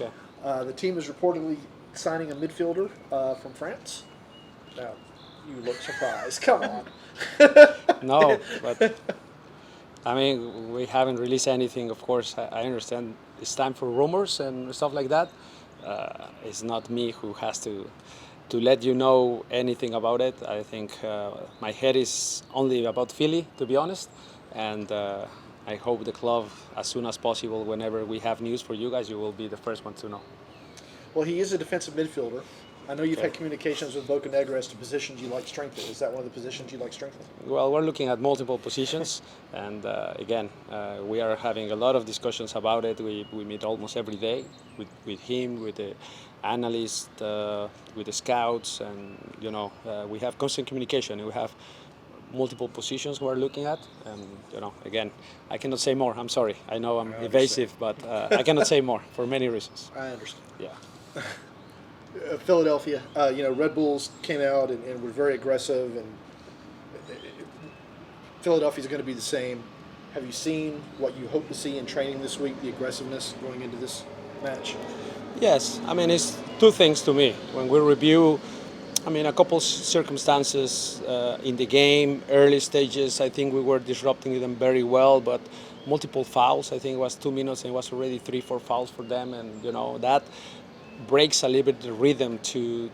Okay. The team is reportedly signing a midfielder from France. Now, you look surprised. Come on. No, but I mean, we haven't released anything. Of course, I understand it's time for rumors and stuff like that. It's not me who has to let you know anything about it. I think my head is only about Philly, to be honest, and I hope the club, as soon as possible, whenever we have news for you guys, you will be the first one to know. Well, he is a defensive midfielder. I know you've Okay. had communications with Boca Negra as to positions you like strengthened. Is that one of the positions you like strengthened? Well, we're looking at multiple positions, and again, we are having a lot of discussions about it. We meet almost every day with him, with the analyst, with the scouts, and we have constant communication. We have multiple positions we're looking at, and again, I cannot say more. I'm sorry. I know I'm I understand. evasive, but I cannot say more for many reasons. I understand. Yeah. Philadelphia, Red Bulls came out and were very aggressive, and Philadelphia's going to be the same. Have you seen what you hope to see in training this week, the aggressiveness going into this match? Yes, I mean, it's two things to me. When we review, I mean, a couple circumstances in the game, early stages, I think we were disrupting them very well, but multiple fouls. I think it was 2 minutes and it was already 3-4 fouls for them, and that breaks a little bit the rhythm to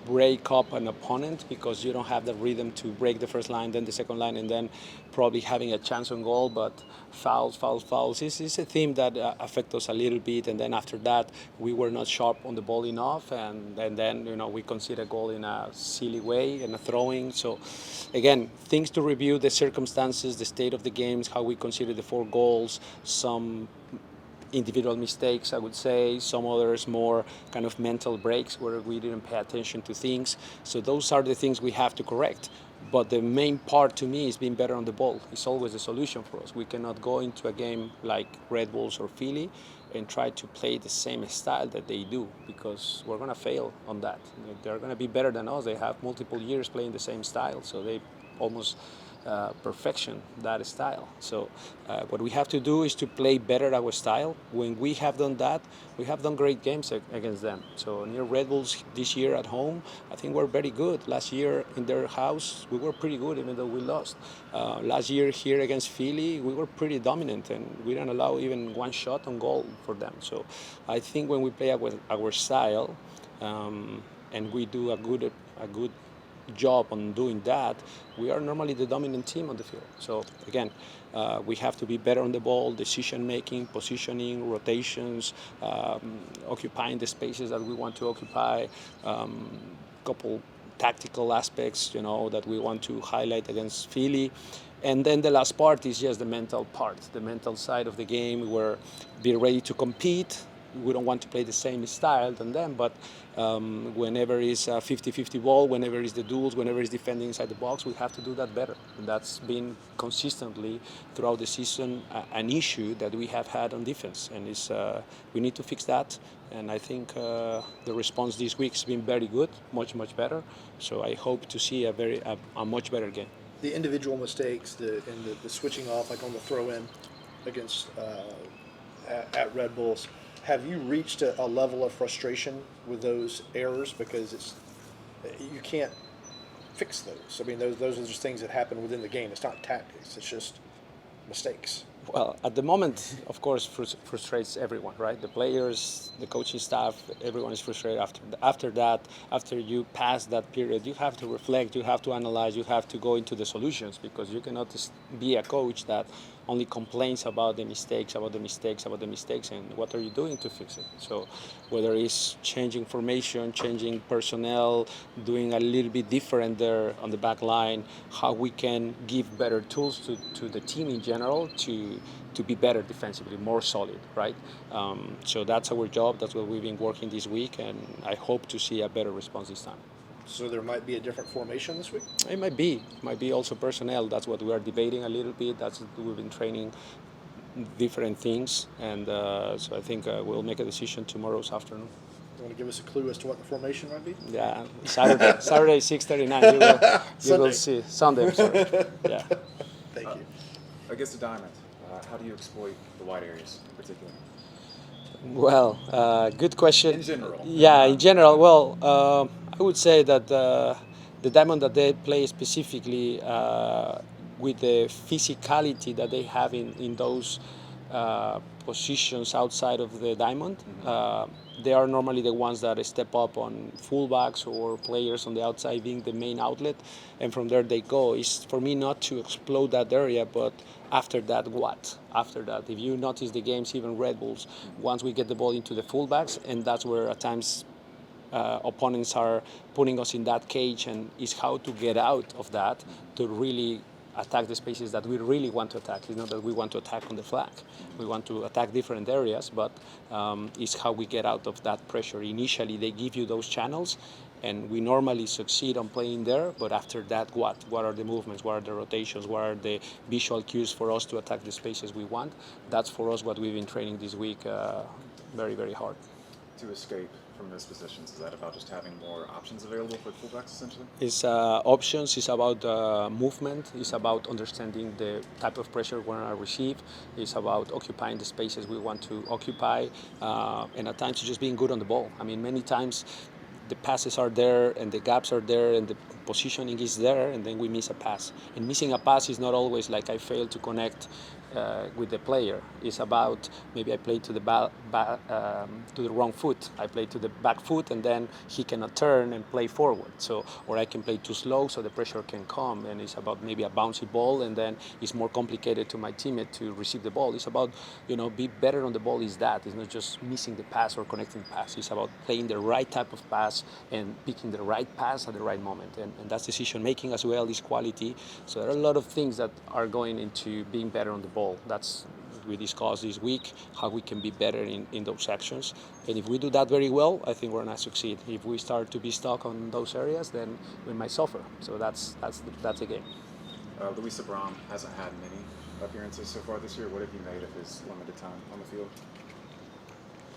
break up an opponent, because you don't have the rhythm to break the first line, then the second line, and then probably having a chance on goal. But fouls is a theme that affects us a little bit. And then after that, we were not sharp on the ball enough, and then we conceded a goal in a silly way and a throwing. So again, things to review: the circumstances, the state of the games, how we consider the 4 goals, some individual mistakes, I would say, some others more kind of mental breaks where we didn't pay attention to things. So those are the things we have to correct. But the main part to me is being better on the ball. It's always a solution for us. We cannot go into a game like Red Bulls or Philly and try to play the same style that they do, because we're going to fail on that. They're going to be better than us. They have multiple years playing the same style, so they almost perfection that style. So what we have to do is to play better our style. When we have done that, we have done great games against them. So near Red Bulls this year at home, I think we're very good. Last year in their house, we were pretty good, even though we lost. Last year here against Philly, we were pretty dominant, and we didn't allow even one shot on goal for them. So I think when we play our style, and we do a good job on doing that, we are normally the dominant team on the field. So again, we have to be better on the ball, decision making, positioning, rotations, occupying the spaces that we want to occupy, couple tactical aspects that we want to highlight against Philly. And then the last part is just the mental part, the mental side of the game, where be ready to compete. We don't want to play the same style than them, but whenever it's a 50-50 ball, whenever it's the duels, whenever it's defending inside the box, we have to do that better. And that's been consistently throughout the season an issue that we have had on defense, and we need to fix that. And I think the response this week has been very good, much better. So I hope to see a much better game. The individual mistakes, and the switching off, like on the throw-in against at Red Bulls. Have you reached a level of frustration with those errors, because you can't fix those? I mean, those are just things that happen within the game. It's not tactics. It's just mistakes. Well, at the moment, of course, frustrates everyone, right? The players, the coaching staff, everyone is frustrated. After that, after you pass that period, you have to reflect, you have to analyze, you have to go into the solutions, because you cannot just be a coach that only complains about the mistakes, and what are you doing to fix it? So whether it's changing formation, changing personnel, doing a little bit different there on the back line, how we can give better tools to the team in general to be better defensively, more solid, right? So that's our job. That's what we've been working this week, and I hope to see a better response this time. So there might be a different formation this week? It might be also personnel. That's what we are debating a little bit. That's what we've been training different things, and so I think we'll make a decision tomorrow's afternoon. You want to give us a clue as to what the formation might be? Yeah, Saturday 6:39. You will see. Sunday, I'm sorry. Yeah. Thank you. Against the diamond, how do you exploit the wide areas in particular? Well, good question. In general. Yeah, in general, well, I would say that the diamond that they play specifically with the physicality that they have in those positions outside of the diamond, they are normally the ones that step up on fullbacks or players on the outside being the main outlet, and from there they go. It's for me not to explode that area, but after that, what? After that, if you notice the games, even Red Bulls, once we get the ball into the fullbacks, and that's where at times opponents are putting us in that cage, and is how to get out of that to really attack the spaces that we really want to attack. It's not that we want to attack on the flank. We want to attack different areas, but it's how we get out of that pressure. Initially, they give you those channels, and we normally succeed on playing there, but after that, what? What are the movements? What are the rotations? What are the visual cues for us to attack the spaces we want? That's for us what we've been training this week very, very hard. To escape from those positions? Is that about just having more options available for fullbacks, essentially? It's options, it's about movement, it's about understanding the type of pressure we want to receive, it's about occupying the spaces we want to occupy, and at times just being good on the ball. I mean, many times the passes are there and the gaps are there and the positioning is there, and then we miss a pass. And missing a pass is not always like I failed to connect with the player. It's about maybe I played to the to the wrong foot. I played to the back foot, and then he cannot turn and play forward. So, or I can play too slow, so the pressure can come. And it's about maybe a bouncy ball, and then it's more complicated to my teammate to receive the ball. It's about be better on the ball. Is that? It's not just missing the pass or connecting the pass. It's about playing the right type of pass and picking the right pass at the right moment. And that's decision making as well. Is quality. So there are a lot of things that are going into being better on the ball. That's we discussed this week, how we can be better in those sections. And if we do that very well, I think we're going to succeed. If we start to be stuck on those areas, then we might suffer. So that's a game. Luis Abram hasn't had many appearances so far this year. What have you made of his limited time on the field?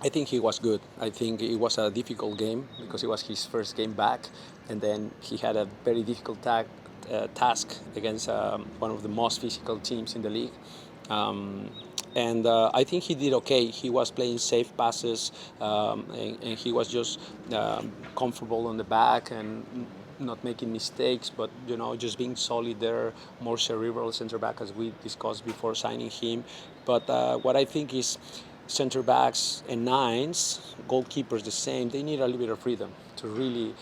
I think he was good. I think it was a difficult game because it was his first game back, and then he had a very difficult task against one of the most physical teams in the league. And I think he did okay. He was playing safe passes, and he was just comfortable on the back and not making mistakes, but just being solid there, more cerebral center back as we discussed before signing him. But what I think is center backs and nines, goalkeepers the same, they need a little bit of freedom to really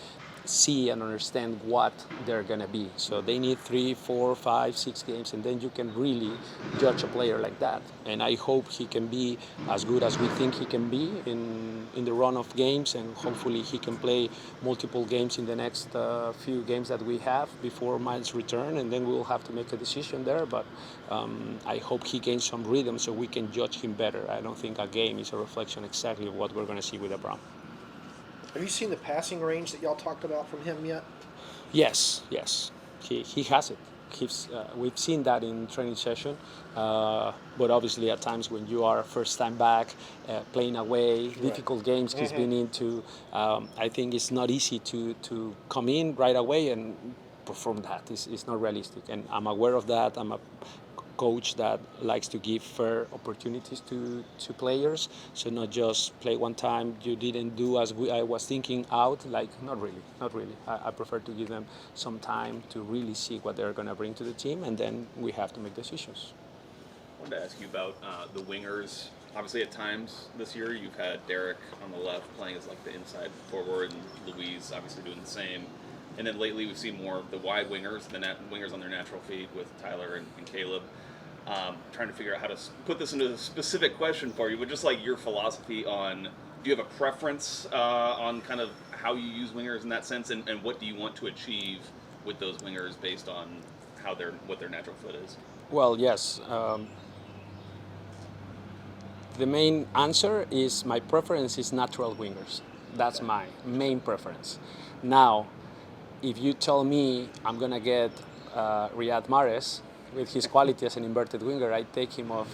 see and understand what they're going to be. So they need 3, 4, 5, 6 games, and then you can really judge a player like that. And I hope he can be as good as we think he can be in the run of games, and hopefully he can play multiple games in the next few games that we have before Miles' return, and then we'll have to make a decision there. But I hope he gains some rhythm so we can judge him better. I don't think a game is a reflection exactly of what we're going to see with Abraham. Have you seen the passing range that y'all talked about from him yet? Yes. He has it. We've seen that in training session, but obviously at times when you are first time back, playing away, difficult games he's been into, I think it's not easy to come in right away and perform that. It's not realistic, and I'm aware of that. I'm a coach that likes to give fair opportunities to players, so not just play one time, you didn't do as I was thinking out, like not really. I prefer to give them some time to really see what they're going to bring to the team, and then we have to make decisions. I wanted to ask you about the wingers. Obviously, at times this year, you've had Derek on the left playing as like the inside forward, and Luis obviously doing the same. And then lately, we've seen more of the wide wingers, the wingers on their natural feet with Tyler and Caleb. Trying to figure out how to put this into a specific question for you, but just like your philosophy on, do you have a preference on kind of how you use wingers in that sense, and what do you want to achieve with those wingers based on what their natural foot is? Well, yes. The main answer is my preference is natural wingers. That's my main preference. Now, if you tell me I'm going to get Riyad Mahrez with his quality as an inverted winger, I take him off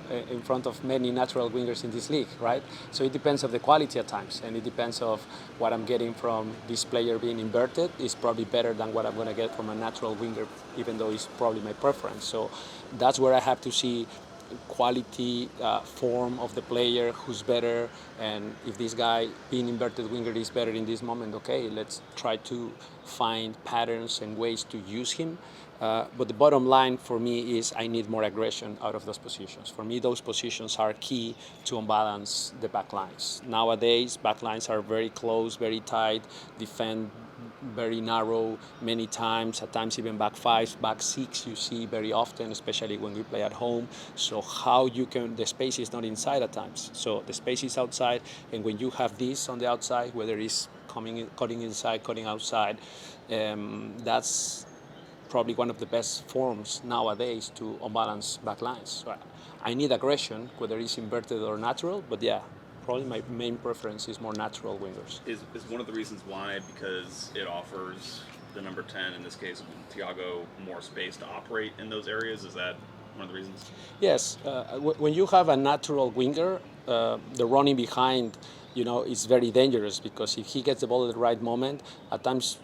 in front of many natural wingers in this league, right? So it depends on the quality at times, and it depends of what I'm getting from this player being inverted is probably better than what I'm going to get from a natural winger, even though it's probably my preference. So that's where I have to see quality, form of the player, who's better, and if this guy being inverted winger is better in this moment, okay, let's try to find patterns and ways to use him. But the bottom line for me is I need more aggression out of those positions. For me, those positions are key to unbalance the backlines. Nowadays, backlines are very close, very tight, defend very narrow many times, at times even back five, back six you see very often, especially when we play at home. So how you can, the space is not inside at times. So the space is outside, and when you have this on the outside, whether it's coming in, cutting inside, cutting outside, that's probably one of the best forms nowadays to unbalance backlines. So I need aggression, whether it's inverted or natural, but yeah, probably my main preference is more natural wingers. Is one of the reasons why because it offers the number 10, in this case Thiago, more space to operate in those areas? Is that one of the reasons? Yes, when you have a natural winger, the running behind, is very dangerous, because if he gets the ball at the right moment, at times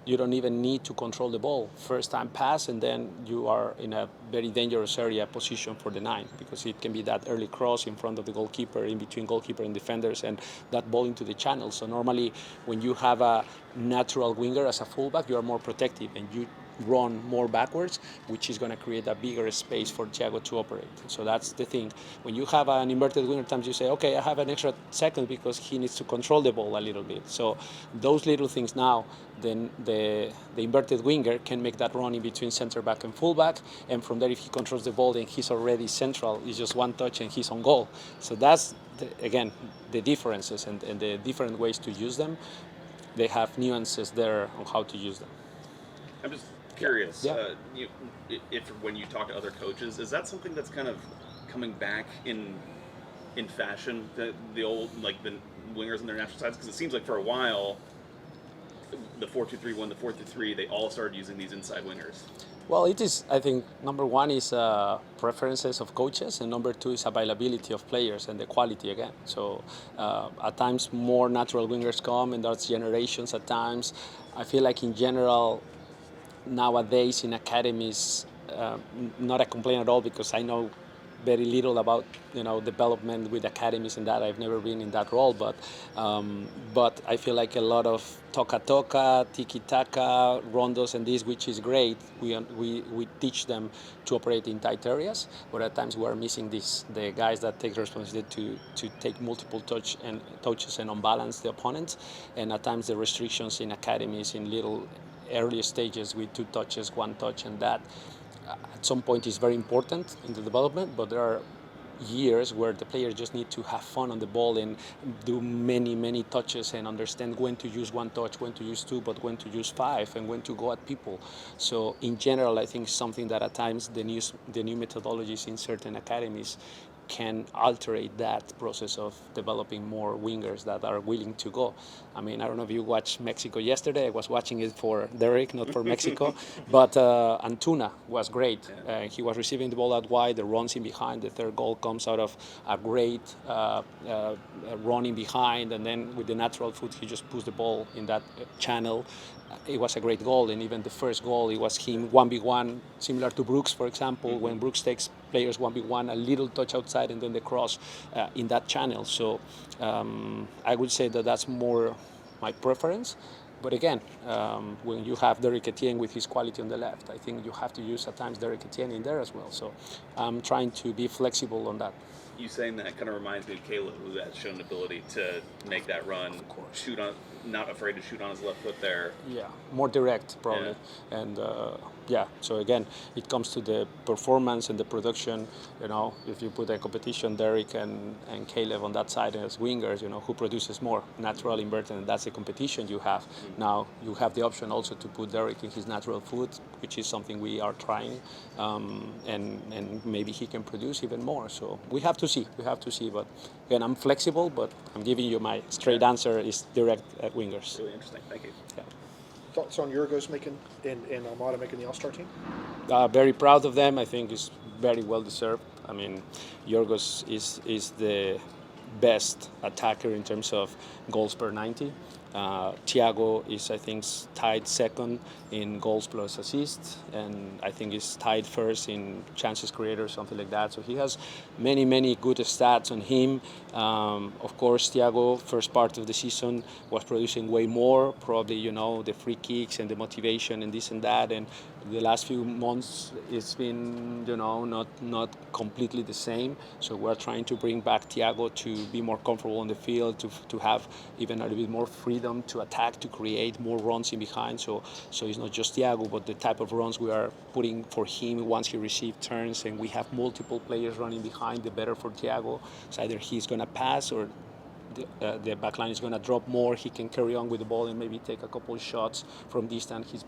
you don't even need to control the ball. First time pass, and then you are in a very dangerous area position for the 9, because it can be that early cross in front of the goalkeeper, in between goalkeeper and defenders, and that ball into the channel. So normally when you have a natural winger as a fullback, you are more protective and you run more backwards, which is going to create a bigger space for Thiago to operate. So that's the thing. When you have an inverted winger, times you say, okay, I have an extra second because he needs to control the ball a little bit. So those little things now, then the inverted winger can make that run in between center back and fullback, and from there, if he controls the ball, then he's already central. It's just one touch and he's on goal. So that's again the differences and the different ways to use them. They have nuances there on how to use them. I'm just curious, Yeah. if when you talk to other coaches, is that something that's kind of coming back in fashion, the old, like the wingers on their natural sides? Because it seems like for a while, the 4-2-3-1, the 4-3-3, they all started using these inside wingers. Well, it is, I think, number one is preferences of coaches, and number two is availability of players and the quality again. So at times more natural wingers come, and that's generations at times. I feel like in general, nowadays in academies, not a complaint at all, because I know very little about development with academies and that. I've never been in that role, but I feel like a lot of toca, tiki-taka, rondos and this, which is great. We teach them to operate in tight areas, but at times we are missing this, the guys that take responsibility to take multiple touches and unbalance the opponents, and at times the restrictions in academies in little earlier stages with 2 touches, 1 touch, and that at some point is very important in the development, but there are years where the players just need to have fun on the ball and do many touches and understand when to use 1 touch, when to use 2, but when to use 5, and when to go at people. So in general, I think something that at times the new methodologies in certain academies can alterate that process of developing more wingers that are willing to go. I mean, I don't know if you watched Mexico yesterday. I was watching it for Derek, not for Mexico. But Antuna was great. He was receiving the ball out wide, the runs in behind. The third goal comes out of a great running behind, and then with the natural foot, he just puts the ball in that channel. It was a great goal, and even the first goal, it was him 1v1, similar to Brooks, for example, when Brooks takes players 1v1, a little touch outside, and then the cross in that channel. So I would say that that's more my preference. But again, when you have Derek Etienne with his quality on the left, I think you have to use at times Derek Etienne in there as well. So I'm trying to be flexible on that. You saying that kind of reminds me of Caleb, who has shown an ability to make that run, shoot on, not afraid to shoot on his left foot there. Yeah, more direct probably, and so again, it comes to the performance and the production. If you put a competition, Derek and Caleb on that side as wingers, who produces more natural inverted, and that's the competition you have. Now you have the option also to put Derek in his natural foot, which is something we are trying, and maybe he can produce even more. So we have to see. But again, I'm flexible, but I'm giving you my straight answer is direct at wingers. Really interesting. Thank you. Yeah. Thoughts on Yorgos making and Armada making the All-Star team? Very proud of them. I think it's very well deserved. I mean, Yorgos is the best attacker in terms of goals per 90. Thiago is, I think, tied second in goals plus assists, and I think is tied first in chances created or something like that. So he has many good stats on him. Of course, Thiago, first part of the season, was producing way more. Probably, the free kicks and the motivation and this and that. And the last few months, it's been, not completely the same. So we're trying to bring back Thiago to be more comfortable on the field, to have even a little bit more freedom to attack, to create more runs in behind. So it's not just Thiago, but the type of runs we are putting for him once he receives turns, and we have multiple players running behind, the better for Thiago. So either he's going to pass or the back line is going to drop more. He can carry on with the ball and maybe take a couple of shots from distance. He's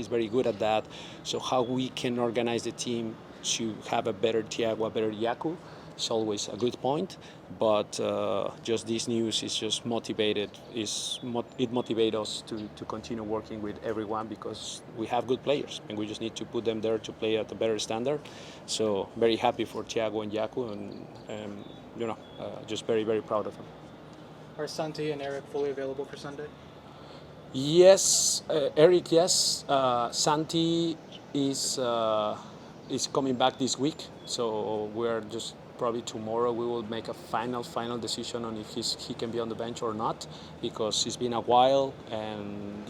very good at that. So how we can organize the team to have a better Thiago, a better Yaku, is always a good point. But just this news is just motivated. It motivates us to continue working with everyone because we have good players and we just need to put them there to play at a better standard. So very happy for Thiago and Yaku, and just very proud of them. Are Santi and Eric fully available for Sunday? Yes, Eric. Yes, Santi is coming back this week, so we're just probably tomorrow we will make a final decision on if he can be on the bench or not, because it's been a while, and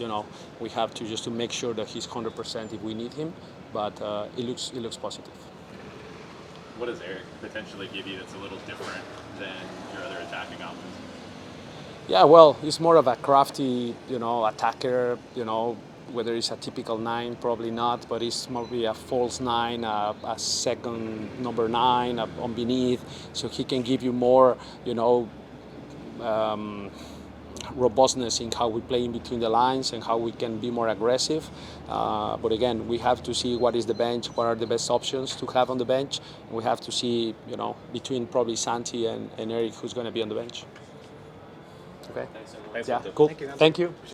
we have to just to make sure that he's 100% if we need him. But it looks positive. What does Eric potentially give you that's a little different than your other attacking options? Yeah, well, he's more of a crafty, attacker. Whether it's a typical 9, probably not, but he's maybe a false 9, a second number 9 on beneath, so he can give you more, robustness in how we play in between the lines and how we can be more aggressive. But again, we have to see what is the bench, what are the best options to have on the bench. We have to see, between probably Santi and Eric, who's going to be on the bench. Okay. Thanks, Yeah. Santi. Cool. Thank you. Thank you.